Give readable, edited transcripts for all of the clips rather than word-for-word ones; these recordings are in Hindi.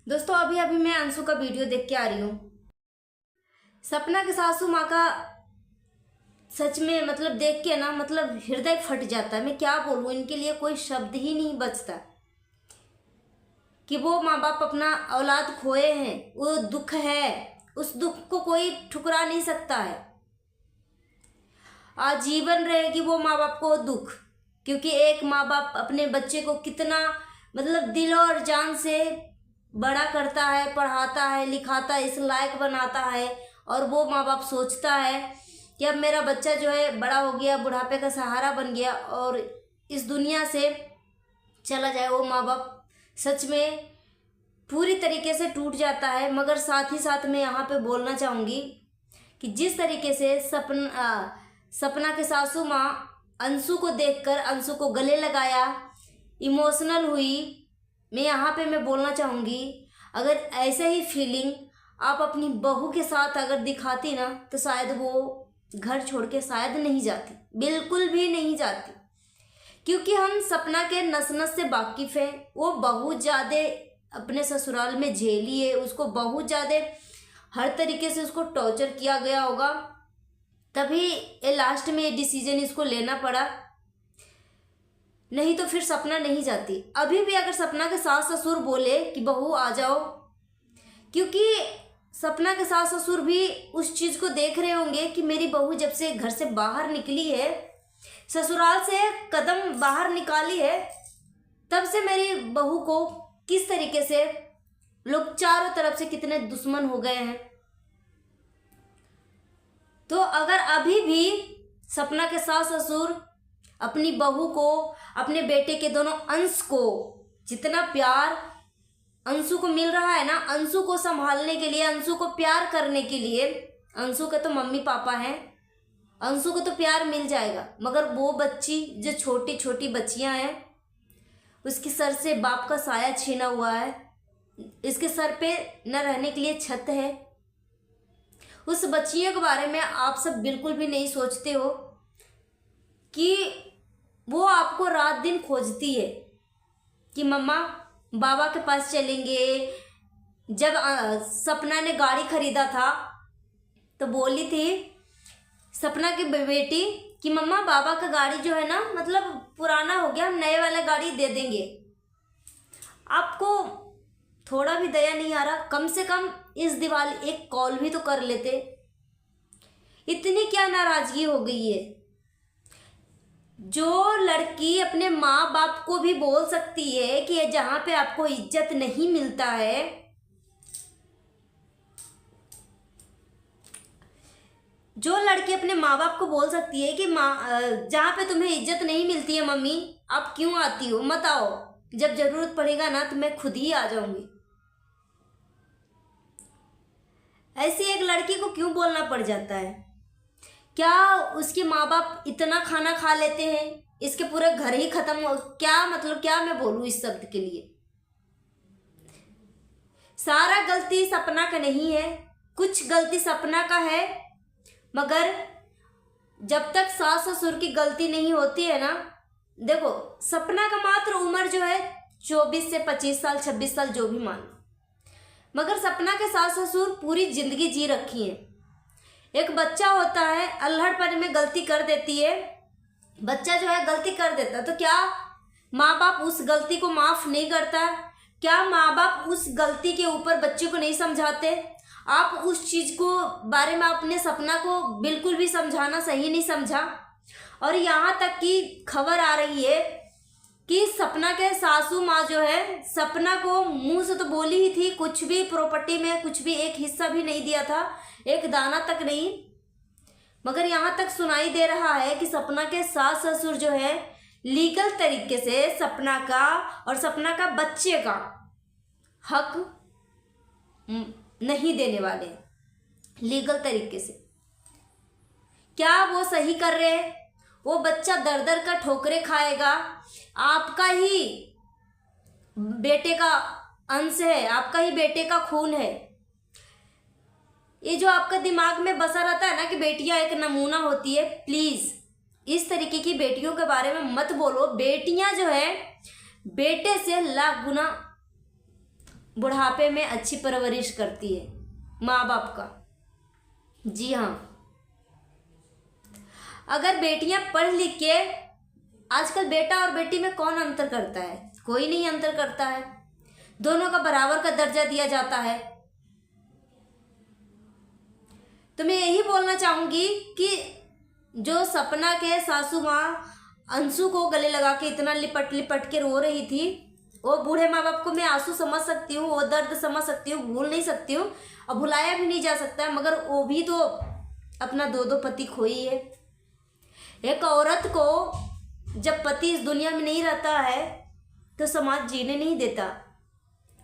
दोस्तों अभी अभी मैं अंशु का वीडियो देख के आ रही हूँ। सपना के सासू माँ का सच में मतलब देख के ना मतलब हृदय फट जाता है। मैं क्या बोलूँ, इनके लिए कोई शब्द ही नहीं बचता कि वो माँ बाप अपना औलाद खोए हैं। वो दुख है, उस दुख को कोई ठुकरा नहीं सकता है। आजीवन रहेगी वो माँ बाप को दुख, क्योंकि एक माँ बाप अपने बच्चे को कितना मतलब दिल और जान से बड़ा करता है, पढ़ाता है, लिखाता है, इस लायक बनाता है। और वो माँ बाप सोचता है कि अब मेरा बच्चा जो है बड़ा हो गया, बुढ़ापे का सहारा बन गया और इस दुनिया से चला जाए। वो माँ बाप सच में पूरी तरीके से टूट जाता है। मगर साथ ही साथ मैं यहाँ पे बोलना चाहूँगी कि जिस तरीके से सपना के सासू माँ अंशु को देखकर अंशु को गले लगाया, इमोशनल हुई। मैं बोलना चाहूँगी, अगर ऐसे ही फीलिंग आप अपनी बहू के साथ अगर दिखाती ना तो शायद वो घर छोड़ के शायद नहीं जाती, बिल्कुल भी नहीं जाती। क्योंकि हम सपना के नस नस से वाकिफ़ हैं। वो बहुत ज़्यादा अपने ससुराल में झेली है, उसको बहुत ज़्यादा हर तरीके से उसको टॉर्चर किया गया होगा, तभी ये लास्ट में ये डिसीजन इसको लेना पड़ा। नहीं तो फिर सपना नहीं जाती। अभी भी अगर सपना के सास ससुर बोले कि बहू आ जाओ, क्योंकि सपना के सास ससुर भी उस चीज़ को देख रहे होंगे कि मेरी बहू जब से घर से बाहर निकली है, ससुराल से कदम बाहर निकाली है, तब से मेरी बहू को किस तरीके से लोग चारों तरफ से कितने दुश्मन हो गए हैं। तो अगर अभी भी सपना के सास ससुर अपनी बहू को, अपने बेटे के दोनों अंश को जितना प्यार अंशु को मिल रहा है ना, अंशु को संभालने के लिए, अंशु को प्यार करने के लिए, अंशु के तो मम्मी पापा हैं, अंशु को तो प्यार मिल जाएगा। मगर वो बच्ची जो छोटी छोटी बच्चियां हैं, उसके सर से बाप का साया छीना हुआ है, इसके सर पे न रहने के लिए छत है। उस बच्चियों के बारे में आप सब बिल्कुल भी नहीं सोचते हो कि वो आपको रात दिन खोजती है कि मम्मा बाबा के पास चलेंगे। जब सपना ने गाड़ी खरीदा था तो बोली थी सपना की बेटी कि मम्मा बाबा का गाड़ी जो है ना मतलब पुराना हो गया, हम नए वाला गाड़ी दे देंगे। आपको थोड़ा भी दया नहीं आ रहा? कम से कम इस दिवाली एक कॉल भी तो कर लेते। इतनी क्या नाराजगी हो गई है? जो लड़की अपने माँ बाप को भी बोल सकती है कि जहाँ पे आपको इज्जत नहीं मिलता है, जो लड़की अपने माँ बाप को बोल सकती है कि माँ जहाँ पे तुम्हें इज्जत नहीं मिलती है मम्मी, आप क्यों आती हो, मत आओ, जब जरूरत पड़ेगा ना तो मैं खुद ही आ जाऊंगी। ऐसी एक लड़की को क्यों बोलना पड़ जाता है? क्या उसके माँ बाप इतना खाना खा लेते हैं इसके पूरे घर ही खत्म हो? क्या मतलब, क्या मैं बोलूँ इस शब्द के लिए? सारा गलती सपना का नहीं है, कुछ गलती सपना का है। मगर जब तक सास ससुर की गलती नहीं होती है ना, देखो सपना का मात्र उम्र जो है 24 से 25 साल 26 साल जो भी मान, मगर सपना के सास ससुर पूरी जिंदगी जी रखी है। एक बच्चा होता है, अल्हड़पन में गलती कर देती है, बच्चा जो है गलती कर देता, तो क्या माँ बाप उस गलती को माफ़ नहीं करता? क्या माँ बाप उस गलती के ऊपर बच्चे को नहीं समझाते? आप उस चीज़ को बारे में अपने सपना को बिल्कुल भी समझाना सही नहीं समझा। और यहाँ तक कि खबर आ रही है कि सपना के सासू माँ जो है, सपना को मुंह से तो बोली ही थी, कुछ भी प्रॉपर्टी में कुछ भी एक हिस्सा भी नहीं दिया था, एक दाना तक नहीं। मगर यहाँ तक सुनाई दे रहा है कि सपना के सास ससुर जो है लीगल तरीके से सपना का और सपना का बच्चे का हक नहीं देने वाले, लीगल तरीके से। क्या वो सही कर रहे हैं? वो बच्चा दर दर का ठोकरे खाएगा। आपका ही बेटे का अंश है, आपका ही बेटे का खून है। ये जो आपका दिमाग में बसा रहता है ना कि बेटियां एक नमूना होती है, प्लीज इस तरीके की बेटियों के बारे में मत बोलो। बेटियां जो है बेटे से लाख गुना बुढ़ापे में अच्छी परवरिश करती है माँ बाप का। जी हाँ, अगर बेटियां पढ़ लिख के, आजकल बेटा और बेटी में कौन अंतर करता है? कोई नहीं अंतर करता है, दोनों का बराबर का दर्जा दिया जाता है। तो मैं यही बोलना चाहूंगी कि जो सपना के सासू माँ अंशु को गले लगा के इतना लिपट लिपट के रो रही थी, वो बूढ़े माँ बाप को मैं आंसू समझ सकती हूँ, वो दर्द समझ सकती हूँ, भूल नहीं सकती हूँ और भुलाया भी नहीं जा सकता है, मगर वो भी तो अपना दो पति खोई है। एक औरत को जब पति इस दुनिया में नहीं रहता है तो समाज जीने नहीं देता,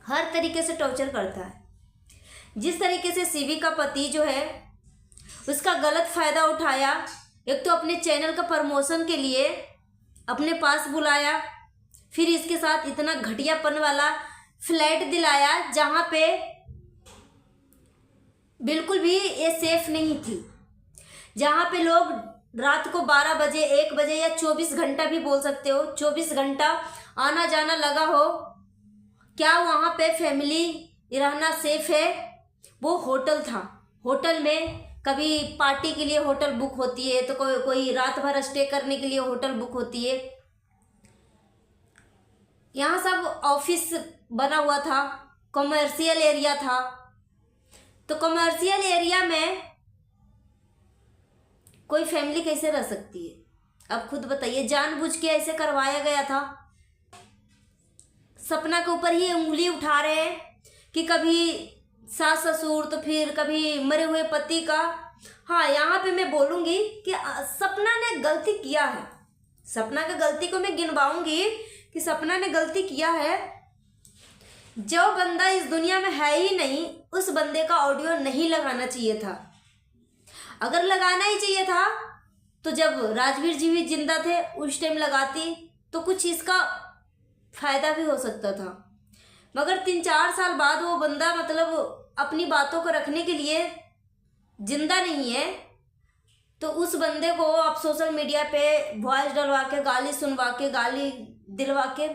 हर तरीके से टॉर्चर करता है। जिस तरीके से सीवी का पति जो है उसका गलत फ़ायदा उठाया, एक तो अपने चैनल का प्रमोशन के लिए अपने पास बुलाया, फिर इसके साथ इतना घटियापन वाला फ्लैट दिलाया जहाँ पे बिल्कुल भी ये सेफ नहीं थी, जहाँ पे लोग रात को 12 बजे 1 बजे या 24 घंटा भी बोल सकते हो, 24 घंटा आना जाना लगा हो। क्या वहाँ पे फैमिली रहना सेफ है? वो होटल था, होटल में कभी पार्टी के लिए होटल बुक होती है, तो कोई रात भर स्टे करने के लिए होटल बुक होती है। यहाँ सब ऑफिस बना हुआ था, कमर्शियल एरिया था, तो कमर्शियल एरिया में कोई फैमिली कैसे रह सकती है? अब खुद बताइए, जानबूझ के ऐसे करवाया गया था। सपना के ऊपर ही उंगली उठा रहे हैं कि कभी सास ससुर तो फिर कभी मरे हुए पति का। हाँ, यहाँ पे मैं बोलूँगी कि सपना ने गलती किया है, सपना की गलती को मैं गिनवाऊंगी कि सपना ने गलती किया है। जो बंदा इस दुनिया में है ही नहीं, उस बंदे का ऑडियो नहीं लगाना चाहिए था। अगर लगाना ही चाहिए था तो जब राजवीर जी भी जिंदा थे उस टाइम लगाती तो कुछ इसका फायदा भी हो सकता था, मगर 3-4 साल बाद वो बंदा मतलब अपनी बातों को रखने के लिए जिंदा नहीं है, तो उस बंदे को आप सोशल मीडिया पे वॉइस डलवा के, गाली सुनवा के, गाली दिलवा के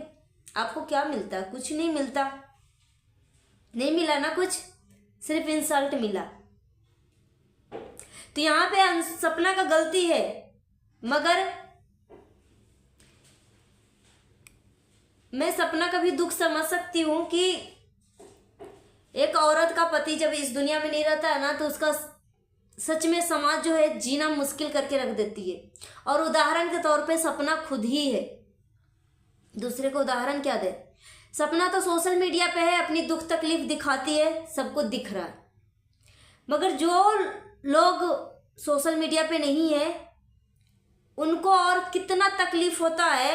आपको क्या मिलता है? कुछ नहीं मिलता, नहीं मिला ना कुछ, सिर्फ इंसल्ट मिला। तो यहाँ पे सपना का गलती है, मगर मैं सपना का भी दुख समझ सकती हूँ कि एक औरत का पति जब इस दुनिया में नहीं रहता है ना, तो उसका सच में समाज जो है जीना मुश्किल करके रख देती है। और उदाहरण के तौर पे सपना खुद ही है, दूसरे को उदाहरण क्या दे? सपना तो सोशल मीडिया पे है, अपनी दुख तकलीफ दिखाती है, सबको दिख रहा है, मगर जो लोग सोशल मीडिया पे नहीं है उनको और कितना तकलीफ होता है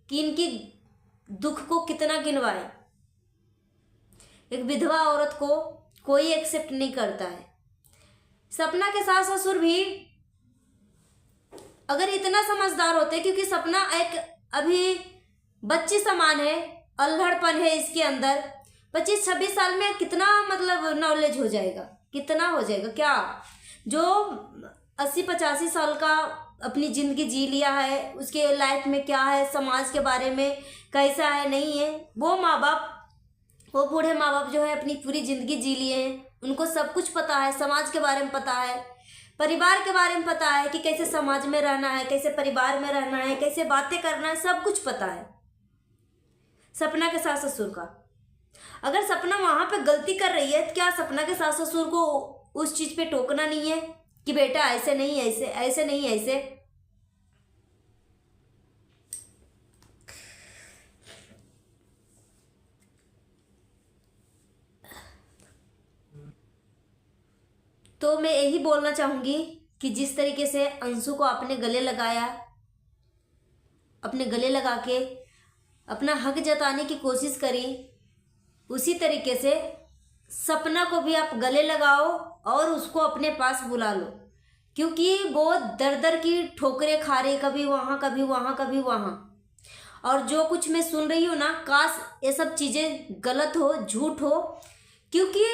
कि इनकी दुख को कितना गिनवाए। एक विधवा औरत को कोई एक्सेप्ट नहीं करता है। सपना के सास ससुर भी अगर इतना समझदार होते, क्योंकि सपना एक अभी बच्ची समान है, अल्हड़पन है इसके अंदर, 25-26 साल में कितना मतलब नॉलेज हो जाएगा, कितना हो जाएगा। क्या जो 80-85 साल का अपनी ज़िंदगी जी लिया है, उसके लाइफ में क्या है, समाज के बारे में कैसा है, नहीं है, वो माँ बाप, वो बूढ़े माँ बाप जो है अपनी पूरी ज़िंदगी जी लिए हैं, उनको सब कुछ पता है, समाज के बारे में पता है, परिवार के बारे में पता है कि कैसे समाज में रहना है, कैसे परिवार में रहना है, कैसे बातें करना है, सब कुछ पता है सपना के सास ससुर का। अगर सपना वहाँ पे गलती कर रही है तो क्या सपना के सास ससुर को उस चीज़ पे टोकना नहीं है कि बेटा ऐसे नहीं, ऐसे ऐसे नहीं, ऐसे? तो मैं यही बोलना चाहूँगी कि जिस तरीके से अंशु को आपने गले लगाया, अपने गले लगा के अपना हक जताने की कोशिश करी, उसी तरीके से सपना को भी आप गले लगाओ और उसको अपने पास बुला लो, क्योंकि वो दर दर की ठोकरें खा रही, कभी वहाँ कभी वहाँ कभी वहाँ। और जो कुछ मैं सुन रही हूँ ना, काश ये सब चीज़ें गलत हो, झूठ हो, क्योंकि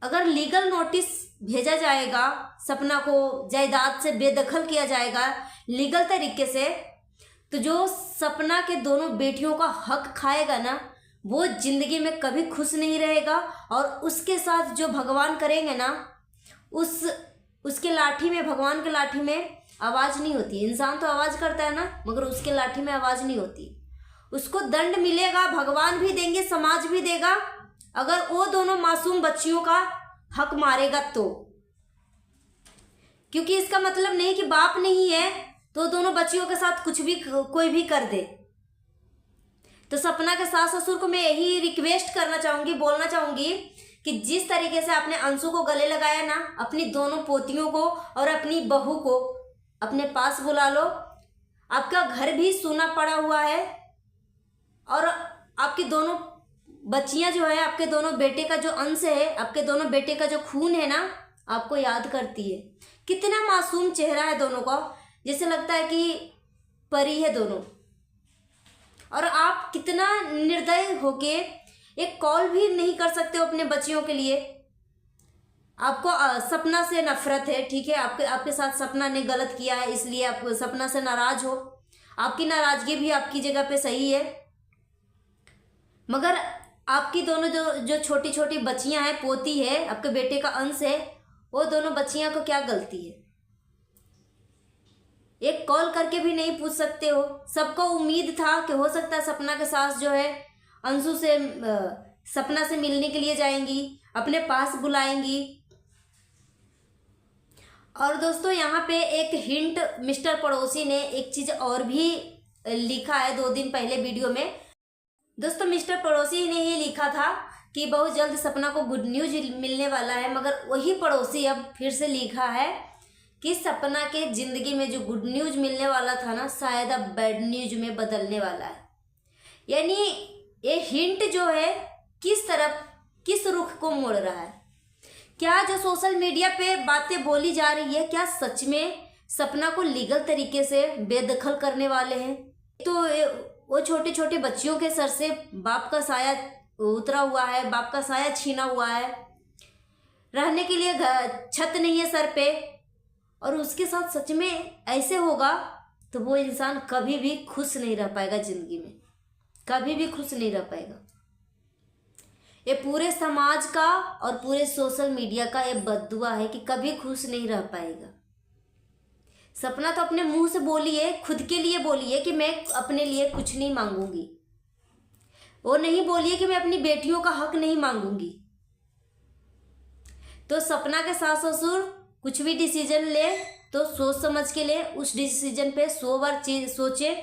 अगर लीगल नोटिस भेजा जाएगा, सपना को जायदाद से बेदखल किया जाएगा लीगल तरीके से, तो जो सपना के दोनों बेटियों का हक खाएगा ना, वो जिंदगी में कभी खुश नहीं रहेगा। और उसके साथ जो भगवान करेंगे ना, उसके लाठी में, भगवान के लाठी में आवाज़ नहीं होती। इंसान तो आवाज़ करता है ना, मगर उसके लाठी में आवाज़ नहीं होती। उसको दंड मिलेगा, भगवान भी देंगे, समाज भी देगा, अगर वो दोनों मासूम बच्चियों का हक मारेगा तो। क्योंकि इसका मतलब नहीं कि बाप नहीं है तो दोनों बच्चियों के साथ कुछ भी कोई भी कर दे। तो सपना के सास ससुर को मैं यही रिक्वेस्ट करना चाहूँगी, बोलना चाहूँगी कि जिस तरीके से आपने अंशु को गले लगाया ना, अपनी दोनों पोतियों को और अपनी बहू को अपने पास बुला लो। आपका घर भी सूना पड़ा हुआ है और आपकी दोनों बच्चियां जो है, आपके दोनों बेटे का जो अंश है, आपके दोनों बेटे का जो खून है ना, आपको याद करती है। कितना मासूम चेहरा है दोनों का, जैसे लगता है कि परी है दोनों। और आप कितना निर्दयी होके एक कॉल भी नहीं कर सकते हो अपने बच्चियों के लिए। आपको सपना से नफरत है, ठीक है, आपके साथ सपना ने गलत किया है, इसलिए आप सपना से नाराज हो। आपकी नाराजगी भी आपकी जगह पे सही है, मगर आपकी दोनों जो छोटी छोटी बच्चियां हैं, पोती है, आपके बेटे का अंश है, वो दोनों बच्चियां को क्या गलती है? एक कॉल करके भी नहीं पूछ सकते हो। सबको उम्मीद था कि हो सकता है सपना के सास जो है अंशु से सपना से मिलने के लिए जाएंगी, अपने पास बुलाएंगी। और दोस्तों यहाँ पे एक हिंट मिस्टर पड़ोसी ने एक चीज़ और भी लिखा है 2 दिन पहले वीडियो में। दोस्तों मिस्टर पड़ोसी ने ही लिखा था कि बहुत जल्द सपना को गुड न्यूज मिलने वाला है, मगर वही पड़ोसी अब फिर से लिखा है कि सपना के ज़िंदगी में जो गुड न्यूज मिलने वाला था ना, शायद अब बैड न्यूज में बदलने वाला है। यानी ये हिंट जो है किस तरफ, किस रुख को मोड़ रहा है। क्या जो सोशल मीडिया पे बातें बोली जा रही है, क्या सच में सपना को लीगल तरीके से बेदखल करने वाले हैं? तो वो छोटे छोटे बच्चियों के सर से बाप का साया उतरा हुआ है, बाप का साया छीना हुआ है, रहने के लिए छत नहीं है सर पे, और उसके साथ सच में ऐसे होगा तो वो इंसान कभी भी खुश नहीं रह पाएगा जिंदगी में, कभी भी खुश नहीं रह पाएगा। ये पूरे समाज का और पूरे सोशल मीडिया का ये बद्दुआ है कि कभी खुश नहीं रह पाएगा। सपना तो अपने मुंह से बोली है, खुद के लिए बोली है कि मैं अपने लिए कुछ नहीं मांगूंगी। वो नहीं बोली है कि मैं अपनी बेटियों का हक नहीं मांगूंगी। तो सपना के सास ससुर कुछ भी डिसीजन ले तो सोच समझ के ले, उस डिसीजन पे 100 बार सोचे,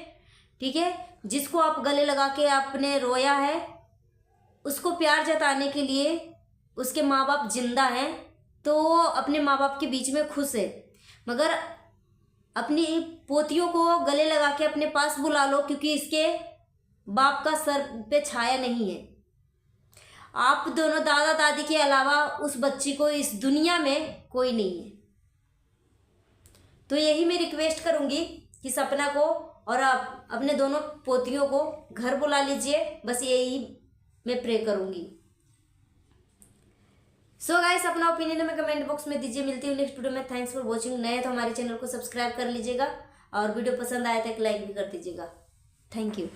ठीक है। जिसको आप गले लगा के आपने रोया है, उसको प्यार जताने के लिए उसके माँ बाप जिंदा हैं, तो वो अपने माँ बाप के बीच में खुश है। मगर अपनी पोतियों को गले लगा के अपने पास बुला लो, क्योंकि इसके बाप का सर पे छाया नहीं है। आप दोनों दादा दादी के अलावा उस बच्ची को इस दुनिया में कोई नहीं है। तो यही मैं रिक्वेस्ट करूंगी कि सपना को और आप अपने दोनों पोतियों को घर बुला लीजिए, बस यही मैं प्रे करूंगी। सो गाइस, अपना ओपिनियन हमें कमेंट बॉक्स में दीजिए। मिलती हूँ नेक्स्ट वीडियो में। Thanks for watching. नए तो हमारे चैनल को सब्सक्राइब कर लीजिएगा और वीडियो पसंद आए तो एक लाइक भी कर दीजिएगा। Thank you.